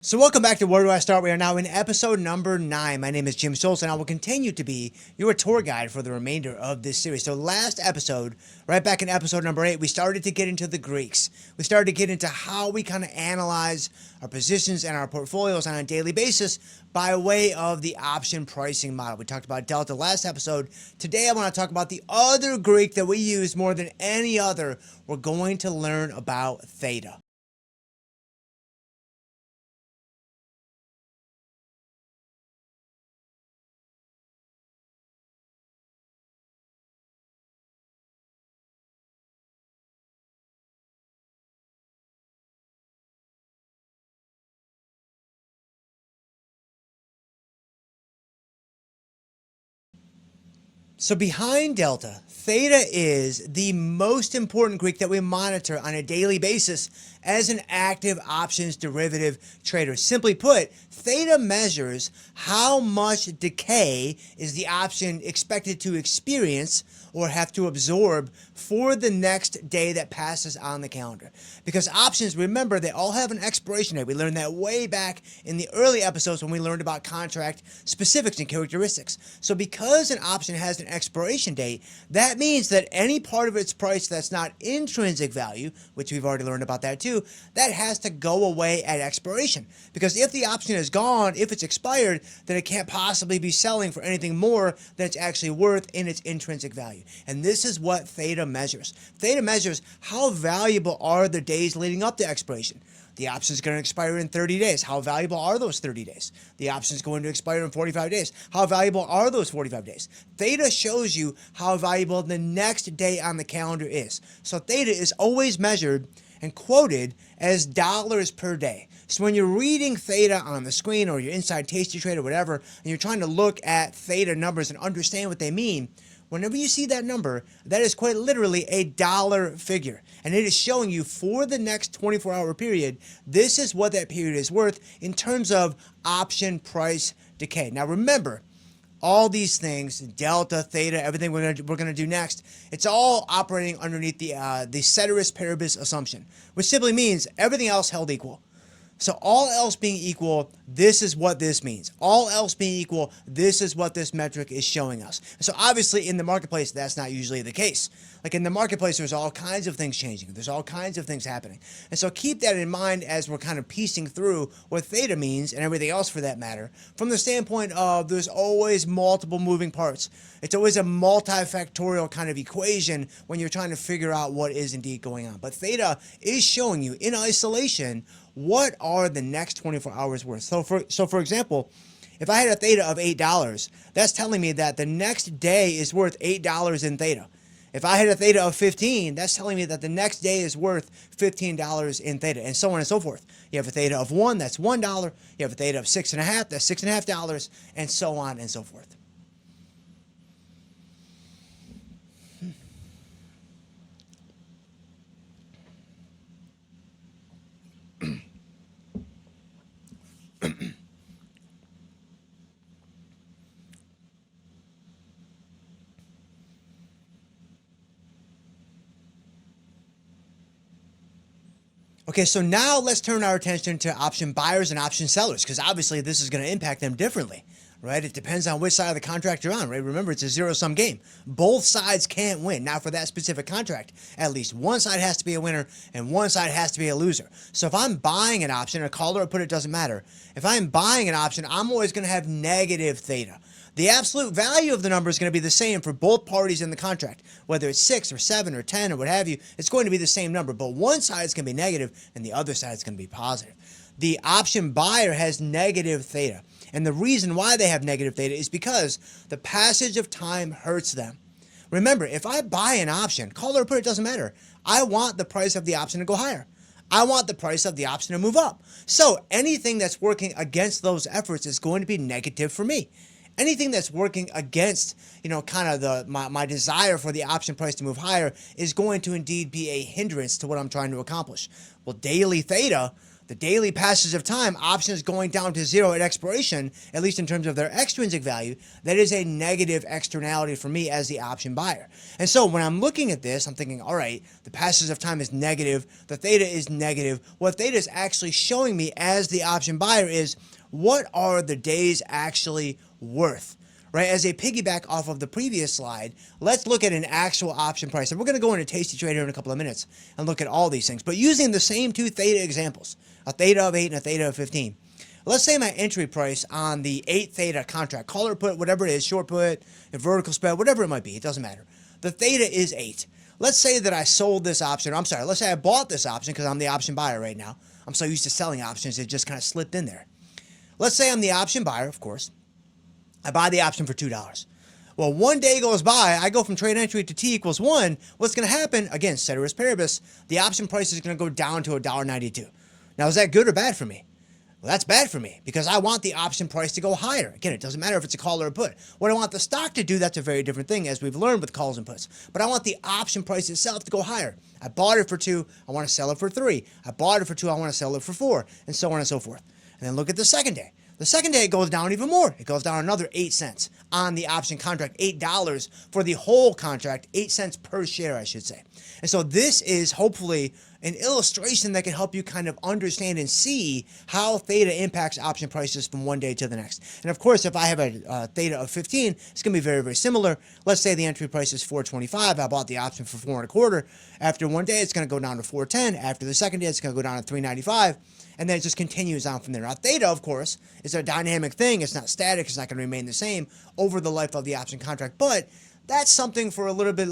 So welcome back to Where Do I Start? We are now in episode number 9. My name is Jim Schultz, and I will continue to be your tour guide for the remainder of this series. So last episode, right back in episode number 8, we started to get into the Greeks. We started to get into how we kind of analyze our positions and our portfolios on a daily basis by way of the option pricing model. We talked about Delta last episode. Today I want to talk about the other Greek that we use more than any other. We're going to learn about Theta. So behind Delta, Theta is the most important Greek that we monitor on a daily basis as an active options derivative trader. Simply put, Theta measures how much decay is the option expected to experience or have to absorb for the next day that passes on the calendar. Because options, remember, they all have an expiration date. We learned that way back in the early episodes when we learned about contract specifics and characteristics. So because an option has an expiration date, that means that any part of its price that's not intrinsic value, which we've already learned about that too, that has to go away at expiration. Because if the option is gone, if it's expired, then it can't possibly be selling for anything more than it's actually worth in its intrinsic value. And this is what Theta measures. Theta measures how valuable are the days leading up to expiration. The option is going to expire in 30 days. How valuable are those 30 days? The option is going to expire in 45 days. How valuable are those 45 days? Theta shows you how valuable the next day on the calendar is. So Theta is always measured and quoted as dollars per day. So when you're reading Theta on the screen or you're inside tastytrade or whatever, and you're trying to look at Theta numbers and understand what they mean, whenever you see that number, that is quite literally a dollar figure. And it is showing you for the next 24-hour period, this is what that period is worth in terms of option price decay. Now remember, all these things, Delta, Theta, everything we're gonna do next, it's all operating underneath the Ceteris Paribus assumption, which simply means everything else held equal. So all else being equal, this is what this means. All else being equal, this is what this metric is showing us. So obviously in the marketplace, that's not usually the case. Like in the marketplace, there's all kinds of things changing. There's all kinds of things happening. And so keep that in mind as we're kind of piecing through what Theta means and everything else for that matter, from the standpoint of there's always multiple moving parts. It's always a multifactorial kind of equation when you're trying to figure out what is indeed going on. But Theta is showing you in isolation what are the next 24 hours worth. So for example, if I had a Theta of $8, that's telling me that the next day is worth $8 in Theta. If I had a Theta of 15, that's telling me that the next day is worth $15 in Theta, and so on and so forth. You have a Theta of 1, that's $1. You have a Theta of 6.5, that's $6.50, and so on and so forth. Okay, so now let's turn our attention to option buyers and option sellers, because obviously this is going to impact them differently, right? It depends on which side of the contract you're on, right? Remember, it's a zero-sum game. Both sides can't win. Now, for that specific contract, at least one side has to be a winner and one side has to be a loser. So if I'm buying an option, a call or a put, it doesn't matter. If I'm buying an option, I'm always going to have negative Theta. The absolute value of the number is going to be the same for both parties in the contract. Whether it's 6 or 7 or 10 or what have you, it's going to be the same number. But one side is going to be negative and the other side is going to be positive. The option buyer has negative Theta. And the reason why they have negative Theta is because the passage of time hurts them. Remember, if I buy an option, call or put, it doesn't matter. I want the price of the option to go higher. I want the price of the option to move up. So anything that's working against those efforts is going to be negative for me. Anything that's working against, kind of my desire for the option price to move higher is going to indeed be a hindrance to what I'm trying to accomplish. Well, daily Theta, The daily passage of time, options going down to zero at expiration, at least in terms of their extrinsic value, that is a negative externality for me as the option buyer. And so when I'm looking at this, I'm thinking, all right, the passage of time is negative, the theta is negative. What theta is actually showing me as the option buyer is what are the days actually worth? Right, as a piggyback off of the previous slide, let's look at an actual option price. And we're going to go into tastytrade here in a couple of minutes and look at all these things. But using the same two theta examples, a theta of 8 and a theta of 15. Let's say my entry price on the 8 theta contract, call or put, whatever it is, short put, a vertical spread, whatever it might be, it doesn't matter. The theta is 8. Let's say that I sold this option, let's say I bought this option because I'm the option buyer right now. I'm so used to selling options, it just kind of slipped in there. Let's say I'm the option buyer, of course. I buy the option for $2. Well, one day goes by, I go from trade entry to T equals 1. What's going to happen? Again, Ceteris Paribus, the option price is going to go down to $1.92. Now, is that good or bad for me? Well, that's bad for me because I want the option price to go higher. Again, it doesn't matter if it's a call or a put. What I want the stock to do, that's a very different thing, as we've learned with calls and puts. But I want the option price itself to go higher. I bought it for 2, I want to sell it for 3. I bought it for 2, I want to sell it for 4, and so on and so forth. And then look at the second day. The second day, it goes down even more. It goes down another 8 cents on the option contract, $8 for the whole contract, 8 cents per share, I should say. And so this is hopefully an illustration that can help you kind of understand and see how theta impacts option prices from one day to the next. And of course, if I have a theta of 15, it's going to be very, very similar. Let's say the entry price is $4.25. I bought the option for $4.25. After one day, it's going to go down to $4.10. After the second day, it's going to go down to $3.95. And then it just continues on from there. Now, theta, of course, is a dynamic thing. It's not static. It's not going to remain the same over the life of the option contract. But that's something for a little bit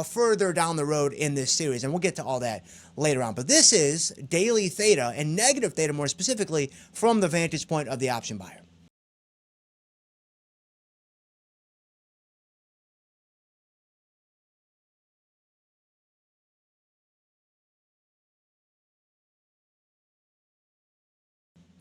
further down the road in this series. And we'll get to all that later on. But this is daily theta and negative theta more specifically from the vantage point of the option buyer.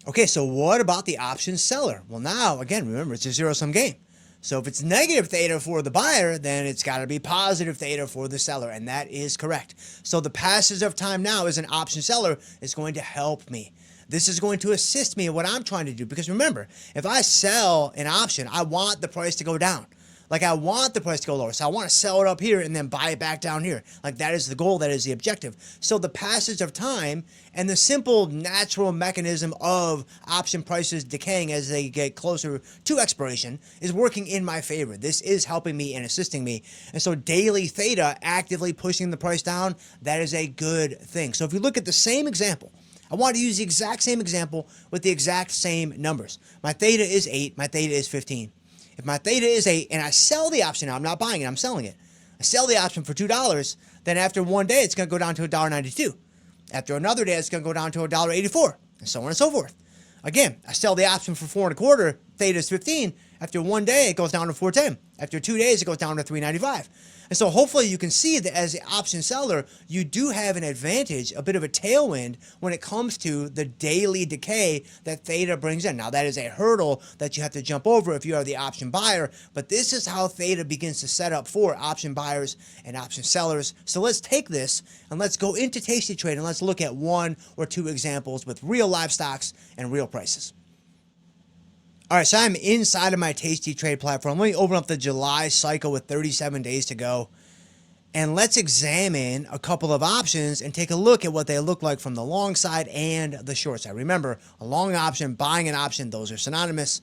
Okay, so what about the option seller? Well, now, again, remember, it's a zero-sum game. So if it's negative theta for the buyer, then it's got to be positive theta for the seller, and that is correct. So the passage of time now as an option seller is going to help me. This is going to assist me in what I'm trying to do, because remember, if I sell an option, I want the price to go down. Like, I want the price to go lower. So I want to sell it up here and then buy it back down here. Like, that is the goal. That is the objective. So the passage of time and the simple natural mechanism of option prices decaying as they get closer to expiration is working in my favor. This is helping me and assisting me. And so daily theta actively pushing the price down, that is a good thing. So if you look at the same example, I want to use the exact same example with the exact same numbers. My theta is 8. My theta is 15. If my theta is 8 and I sell the option now, I'm not buying it, I'm selling it. I sell the option for $2, then after one day, it's going to go down to $1.92. After another day, it's going to go down to $1.84, and so on and so forth. Again, I sell the option for $4.25, theta is 15. After one day, it goes down to $4.10. After 2 days, it goes down to $3.95. And so hopefully you can see that as the option seller, you do have an advantage, a bit of a tailwind when it comes to the daily decay that theta brings in. Now, that is a hurdle that you have to jump over if you are the option buyer, but this is how theta begins to set up for option buyers and option sellers. So let's take this and let's go into tastytrade and let's look at 1 or 2 examples with real live stocks and real prices. All right, so I'm inside of my tastytrade platform. Let me open up the July cycle with 37 days to go. And let's examine a couple of options and take a look at what they look like from the long side and the short side. Remember, a long option, buying an option, those are synonymous.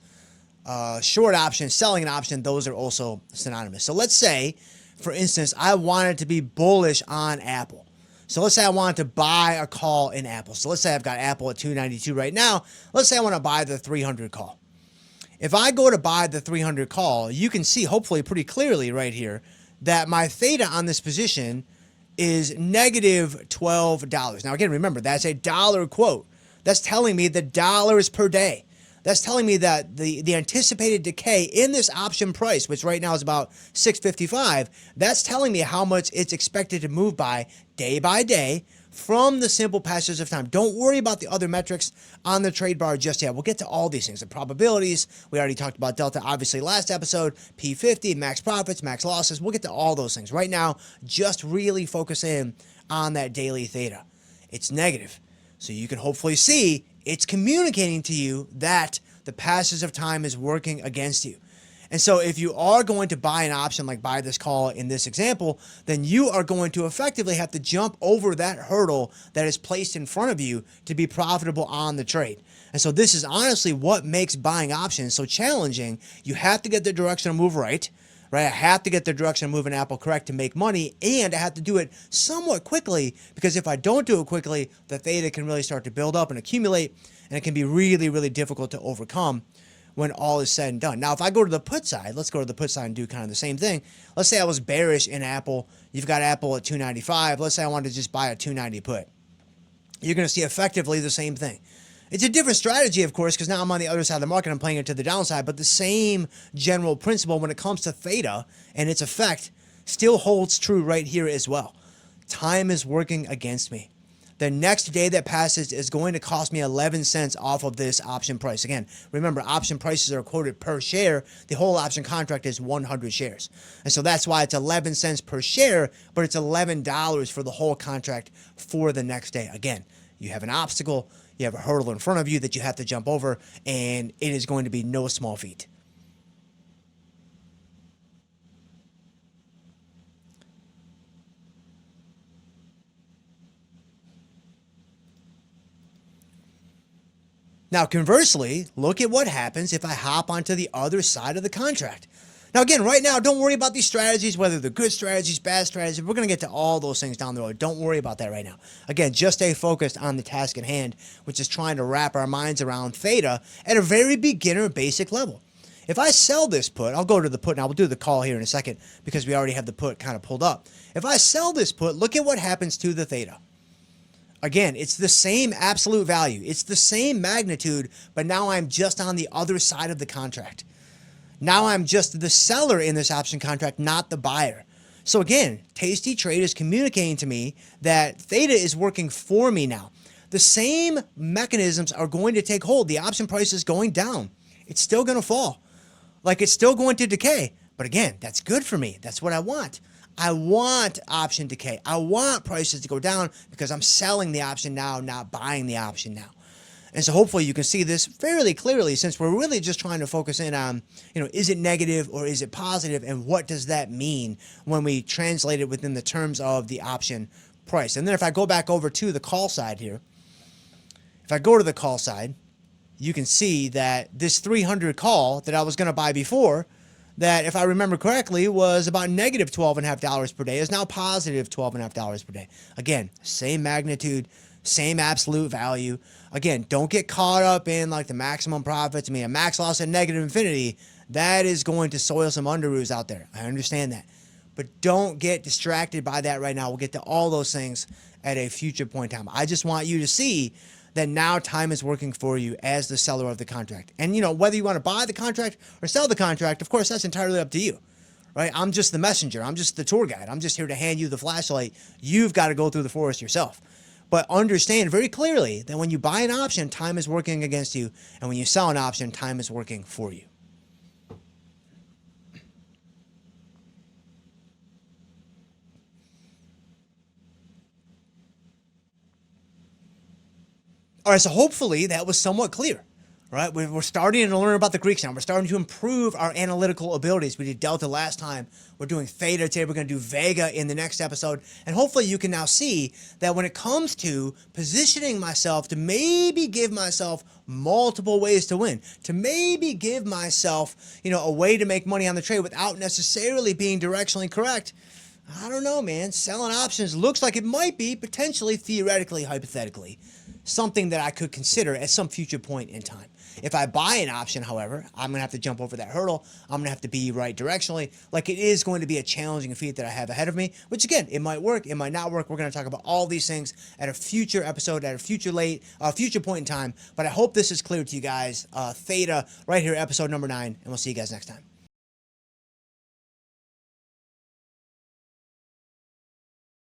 Short option, selling an option, those are also synonymous. So let's say, for instance, I wanted to be bullish on Apple. So let's say I wanted to buy a call in Apple. So let's say I've got Apple at $292 right now. Let's say I want to buy the 300 call. If I go to buy the 300 call, you can see hopefully pretty clearly right here that my theta on this position is negative $12. Now again, remember, that's a dollar quote. That's telling me the dollars per day. That's telling me that the anticipated decay in this option price, which right now is about $6.55, that's telling me how much it's expected to move by day from the simple passage of time. Don't worry about the other metrics on the trade bar just yet. We'll get to all these things. The probabilities, we already talked about delta, obviously, last episode, P50, max profits, max losses. We'll get to all those things. Right now, just really focus in on that daily theta. It's negative. So you can hopefully see it's communicating to you that the passage of time is working against you. And so if you are going to buy an option, like buy this call in this example, then you are going to effectively have to jump over that hurdle that is placed in front of you to be profitable on the trade. And so this is honestly what makes buying options so challenging. You have to get the direction of move right? I have to get the direction of move in Apple correct to make money, and I have to do it somewhat quickly, because if I don't do it quickly, the theta can really start to build up and accumulate, and it can be really, really difficult to overcome when all is said and done. Now, if I go to the put side, let's go to the put side and do kind of the same thing. Let's say I was bearish in Apple. You've got Apple at 295. Let's say I wanted to just buy a 290 put. You're going to see effectively the same thing. It's a different strategy, of course, because now I'm on the other side of the market. I'm playing it to the downside, but the same general principle when it comes to theta and its effect still holds true right here as well. Time is working against me. The next day that passes is going to cost me 11 cents off of this option price. Again, remember, option prices are quoted per share. The whole option contract is 100 shares. And so that's why it's 11 cents per share, but it's $11 for the whole contract for the next day. Again, you have an obstacle, you have a hurdle in front of you that you have to jump over, and it is going to be no small feat. Now, conversely, look at what happens if I hop onto the other side of the contract. Now, again, right now, don't worry about these strategies, whether they're good strategies, bad strategies. We're going to get to all those things down the road. Don't worry about that right now. Again, just stay focused on the task at hand, which is trying to wrap our minds around theta at a very beginner basic level. If I sell this put, I'll go to the put, and I'll do the call here in a second because we already have the put kind of pulled up. If I sell this put, look at what happens to the theta. Again, it's the same absolute value. It's the same magnitude, but now I'm just on the other side of the contract. Now I'm just the seller in this option contract, not the buyer. So again, tastytrade is communicating to me that theta is working for me now. The same mechanisms are going to take hold. The option price is going down. It's still going to fall. Like, it's still going to decay. But again, that's good for me. That's what I want. I want option decay. I want prices to go down because I'm selling the option now, not buying the option now. And so hopefully you can see this fairly clearly, since we're really just trying to focus in on, is it negative or is it positive, and what does that mean when we translate it within the terms of the option price. And then if I go back over to the call side here, if I go to the call side, you can see that this 300 call that I was going to buy before, that if I remember correctly was about negative $12.50 per day, is now positive $12.50 per day. Again, same magnitude, same absolute value. Again, don't get caught up in like the maximum profits. I mean, a max loss at negative infinity, that is going to soil some underoos out there. I understand that. But don't get distracted by that right now. We'll get to all those things at a future point in time. I just want you to see that now time is working for you as the seller of the contract. And, whether you want to buy the contract or sell the contract, of course, that's entirely up to you, right? I'm just the messenger. I'm just the tour guide. I'm just here to hand you the flashlight. You've got to go through the forest yourself. But understand very clearly that when you buy an option, time is working against you. And when you sell an option, time is working for you. All right, so hopefully that was somewhat clear, right? We're starting to learn about the Greeks now. We're starting to improve our analytical abilities. We did Delta last time. We're doing Theta today. We're going to do Vega in the next episode. And hopefully you can now see that when it comes to positioning myself to maybe give myself multiple ways to win, to maybe give myself, a way to make money on the trade without necessarily being directionally correct, I don't know, man. Selling options looks like it might be potentially, theoretically, hypothetically, something that I could consider at some future point in time. If I buy an option, however, I'm going to have to jump over that hurdle. I'm going to have to be right directionally. Like, it is going to be a challenging feat that I have ahead of me, which again, it might work, it might not work. We're going to talk about all these things at a future episode, at a future point in time. But I hope this is clear to you guys. Theta right here, episode number 9, and we'll see you guys next time.